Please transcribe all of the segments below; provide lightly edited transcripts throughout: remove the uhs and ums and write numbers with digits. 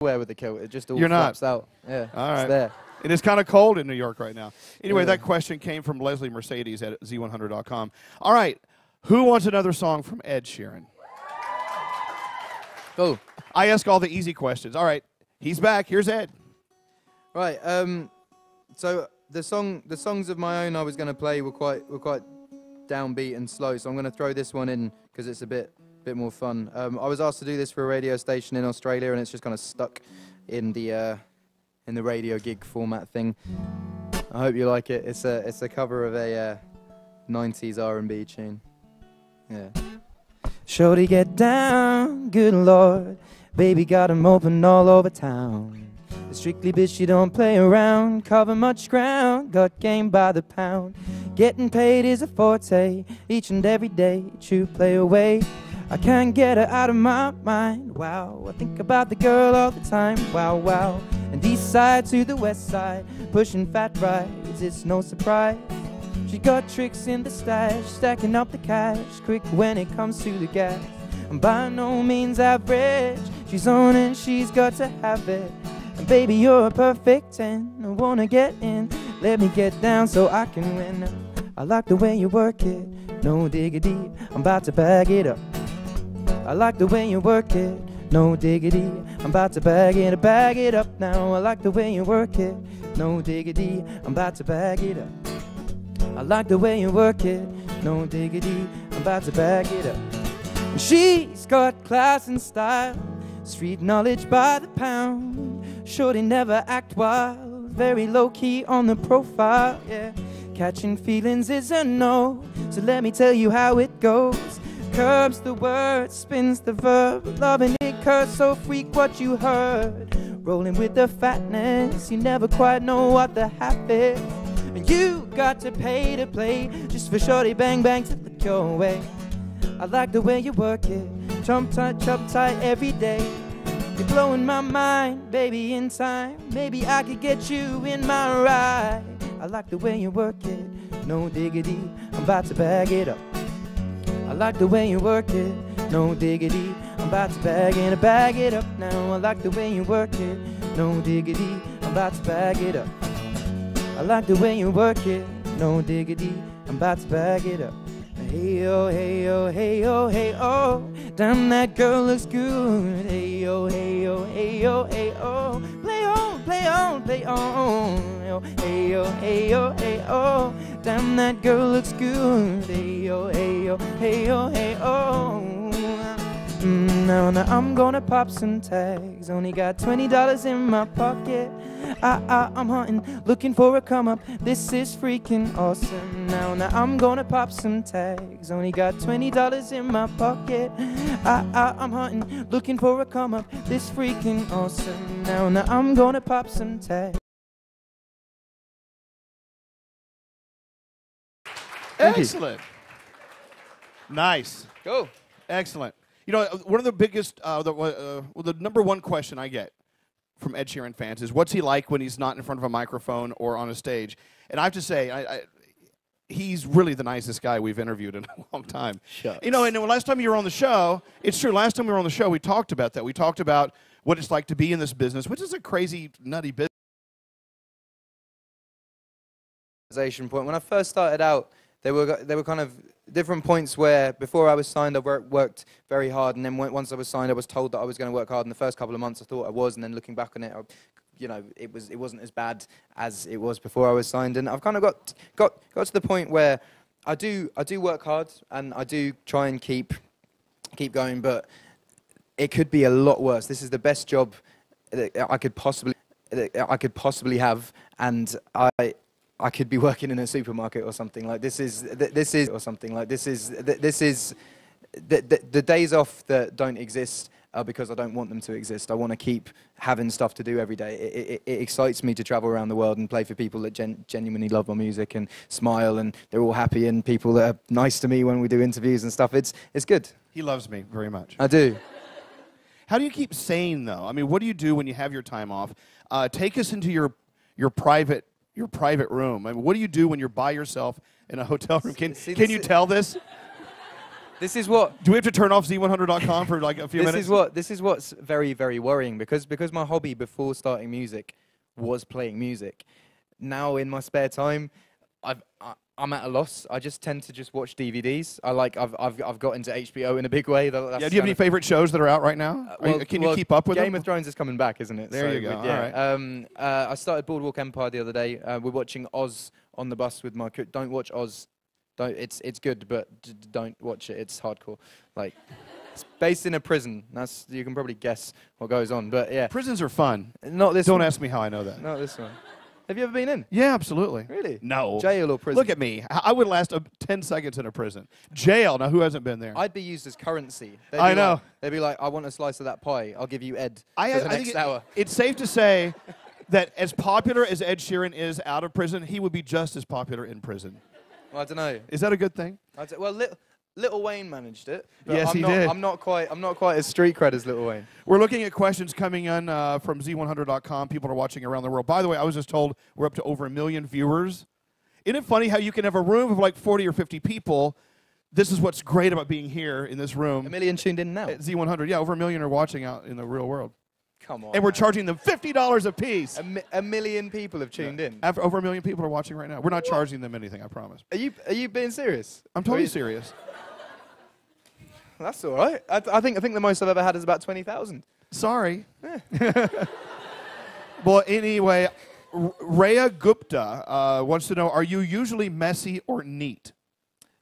wear with the kilt. It just all You're flaps not. out. Yeah, All right. it's there. It is kind of cold in New York right now. Anyway, Yeah. that question came from Leslie Mercedes at Z100.com. All right. Who wants another song from Ed Sheeran? Cool. I ask all the easy questions. All right. He's back. Here's Ed. Right. So the songs of my own I was going to play were quite downbeat and slow. So I'm going to throw this one in because it's a bit more fun. I was asked to do this for a radio station in Australia, and it's just kind of stuck in the radio gig format thing. I hope you like it. It's a cover of a 90s R&B tune. Yeah. Shorty get down, good lord. Baby got 'em open all over town. The strictly bitch, you don't play around. Cover much ground, got game by the pound. Getting paid is a forte, each and every day. True play away. I can't get her out of my mind. Wow, I think about the girl all the time. Wow, wow. And east side to the west side, pushing fat rides, it's no surprise. She got tricks in the stash, stacking up the cash, quick when it comes to the gas. And by no means average, she's on and she's got to have it. And baby, you're a perfect 10, I wanna get in. Let me get down so I can win. I like the way you work it, no diggity, I'm about to bag it up. I like the way you work it, no diggity, I'm about to bag it up now. I like the way you work it, no diggity, I'm about to bag it up. I like the way you work it, no diggity, I'm about to bag it up. And she's got class and style, street knowledge by the pound. Shorty never act wild, very low-key on the profile, yeah. Catching feelings is a no, so let me tell you how it goes. Curbs the word, spins the verb, loving it curse, so freak what you heard. Rolling with the fatness, you never quite know what the half is. And you got to pay to play, just for shorty bang bang to look your way. I like the way you work it, chop tight every day. You're blowing my mind, baby, in time. Maybe I could get you in my ride. I like the way you work it, no diggity, I'm about to bag it up. I like the way you work it, no diggity, I'm about to bag it up now. I like the way you work it, no diggity, I'm about to bag it up. I like the way you work it, no diggity, I'm about to bag it up. Hey yo, hey yo, hey yo, hey oh, damn that girl looks good. Hey yo, hey yo, hey yo, hey oh, play on, play on, play on. Hey yo, hey yo, hey oh, damn that girl looks good. Hey yo, hey yo, hey yo, hey oh. Now I'm gonna pop some tags. Only got $20 in my pocket. I'm hunting, looking for a come up. This is freaking awesome. Now I'm gonna pop some tags. Only got $20 in my pocket. I'm hunting, looking for a come up. This freaking awesome. Now I'm gonna pop some tags. Excellent. Nice. Cool. Excellent. You know, one of the biggest, the number one question I get from Ed Sheeran fans is, what's he like when he's not in front of a microphone or on a stage? And I have to say, he's really the nicest guy we've interviewed in a long time. Shucks. You know, and the last time you were on the show, it's true, last time we were on the show, we talked about that. We talked about what it's like to be in this business, which is a crazy, nutty business. Point. When I first started out, there were kind of different points where before I was signed I worked very hard, and then once I was signed I was told that I was going to work hard. In the first couple of months I thought I was, and then looking back on it, you know, it wasn't as bad as it was before I was signed. And I've kind of got to the point where I do work hard and I do try and keep going, but it could be a lot worse. This is the best job that I could possibly have, and I could be working in a supermarket or something. Like this is the days off that don't exist are because I don't want them to exist. I want to keep having stuff to do every day. It excites me to travel around the world and play for people that genuinely love my music and smile, and they're all happy, and people that are nice to me when we do interviews and stuff. It's good. He loves me very much. I do. How do you keep sane, though? I mean, what do you do when you have your time off? Take us into your private room. I mean, what do you do when you're by yourself in a hotel room? Can you tell this? This is what. Do we have to turn off Z100.com for like a few minutes? This is what's very, very worrying because my hobby before starting music was playing music. Now in my spare time, I'm at a loss. I just tend to just watch DVDs. I've got into HBO in a big way. That's do you have any favorite shows that are out right now? Can you keep up with them? Game of Thrones is coming back, isn't it? There you go. All right. I started Boardwalk Empire the other day. We're watching Oz on the bus with my. Don't watch Oz. Don't. It's good, but don't watch it. It's hardcore. Like, it's based in a prison. You can probably guess what goes on. But yeah, prisons are fun. Not this. Don't one. ask me how I know that. Not this one. Have you ever been in? Yeah, absolutely. Really? No. Jail or prison? Look at me. I would last 10 seconds in a prison. Jail. Now, who hasn't been there? I'd be used as currency. I know. They'd be like, I want a slice of that pie. I'll give you Ed for the next hour. It's safe to say that as popular as Ed Sheeran is out of prison, he would be just as popular in prison. Well, I don't know. Is that a good thing? Well, Little Wayne managed it. But Yes, he did. I'm not quite as street cred as Little Wayne. We're looking at questions coming in from Z100.com. People are watching around the world. By the way, I was just told we're up to over 1 million viewers. Isn't it funny how you can have a room of like 40 or 50 people? This is what's great about being here in this room. 1 million tuned in now. At Z100, yeah, over 1 million are watching out in the real world. Come on. And we're charging them $50 a piece. A million people have tuned in. Over 1 million people are watching right now. We're not charging them anything, I promise. Are you being serious? I'm totally serious. That's all right. I think the most I've ever had is about 20,000. Sorry. Well, anyway, Rhea Gupta wants to know, are you usually messy or neat?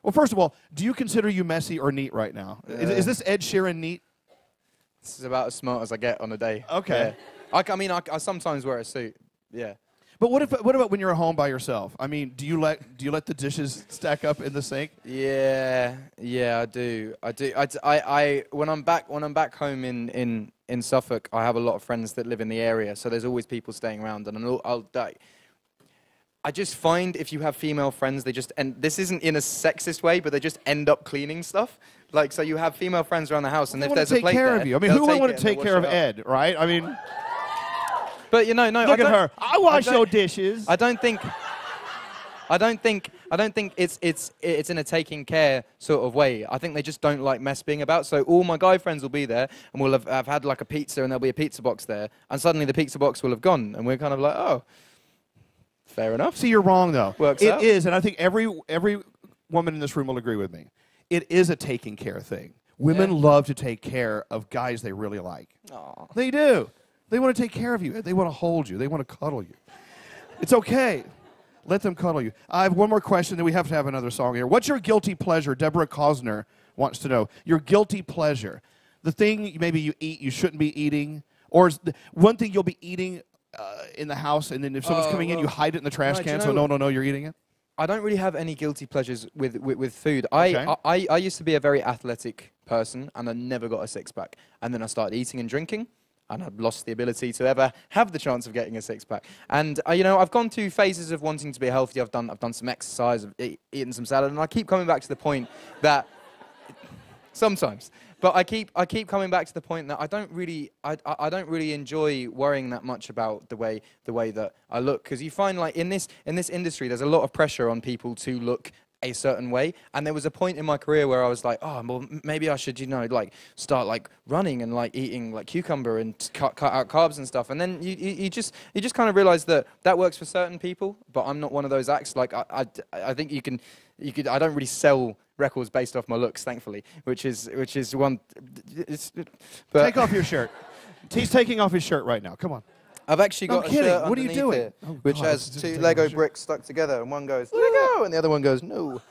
Well, first of all, do you consider you messy or neat right now? Is this Ed Sheeran neat? This is about as smart as I get on a day. Okay. Yeah. I sometimes wear a suit. Yeah. But what about when you're at home by yourself? I mean, do you let the dishes stack up in the sink? Yeah, I do. When I'm back home in Suffolk, I have a lot of friends that live in the area, so there's always people staying around, and I just find if you have female friends, and this isn't in a sexist way, but they just end up cleaning stuff. Like, so you have female friends around the house, and if there's a plate there, take care of you. I mean, who would want to take care of Ed, right? I mean, but no. Look at her. I wash your dishes. I don't think it's in a taking care sort of way. I think they just don't like mess being about. So all my guy friends will be there, and we'll have had like a pizza, and there'll be a pizza box there, and suddenly the pizza box will have gone, and we're kind of like, oh, fair enough. See, you're wrong though. It is, and I think every woman in this room will agree with me. It is a taking care thing. Women love to take care of guys they really like. Aww. They do. They want to take care of you. They want to hold you. They want to cuddle you. It's okay. Let them cuddle you. I have one more question, then we have to have another song here. What's your guilty pleasure? Deborah Cosner wants to know. Your guilty pleasure. The thing maybe you eat you shouldn't be eating, or one thing you'll be eating in the house, and then if someone's coming in, you hide it in the trash can so no one will know you're eating it? I don't really have any guilty pleasures with food. Okay. I used to be a very athletic person, and I never got a six-pack. And then I started eating and drinking, and I've lost the ability to ever have the chance of getting a six-pack. And I've gone through phases of wanting to be healthy. I've done some exercise, I've eaten some salad, and I keep coming back to the point that sometimes. But I keep coming back to the point that I don't really enjoy worrying that much about the way that I look, because you find like in this industry there's a lot of pressure on people to look a certain way, and there was a point in my career where I was like, oh well, maybe I should like start like running and like eating like cucumber and cut out carbs and stuff, and then you just kind of realize that works for certain people, but I'm not one of those acts. Like I think you could I don't really sell records based off my looks, thankfully, which is one. But take off your shirt. He's taking off his shirt right now. Come on. I've actually got a shirt what are you underneath doing? it, Oh, which God, has this is two a Lego shirt. bricks stuck together, and one goes Lego, and the other one goes no.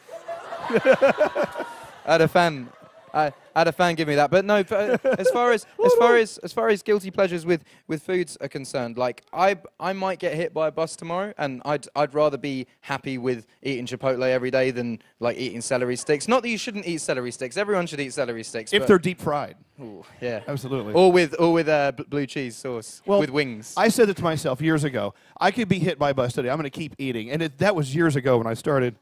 I had a fan give me that, but no. As far as guilty pleasures with foods are concerned, like I might get hit by a bus tomorrow, and I'd rather be happy with eating Chipotle every day than like eating celery sticks. Not that you shouldn't eat celery sticks. Everyone should eat celery sticks If they're deep fried. Ooh, yeah, absolutely. Or with blue cheese sauce with wings. I said it to myself years ago. I could be hit by a bus today. I'm going to keep eating, and that was years ago when I started.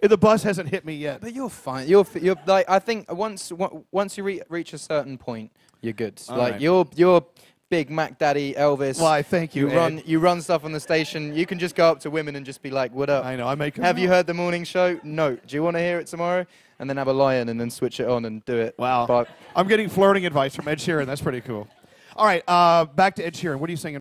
The bus hasn't hit me yet. But you're fine. You're like, I think once you reach a certain point, you're good. All like right. you're Big Mac Daddy Elvis. Why? Thank you. You run stuff on the station. You can just go up to women and just be like, "What up?" I know. I make. Have you heard the morning show? No. Do you want to hear it tomorrow? and then have a lion and then switch it on and do it. Wow. But I'm getting flirting advice from Ed Sheeran. That's pretty cool. All right, back to Ed Sheeran. What are you singing?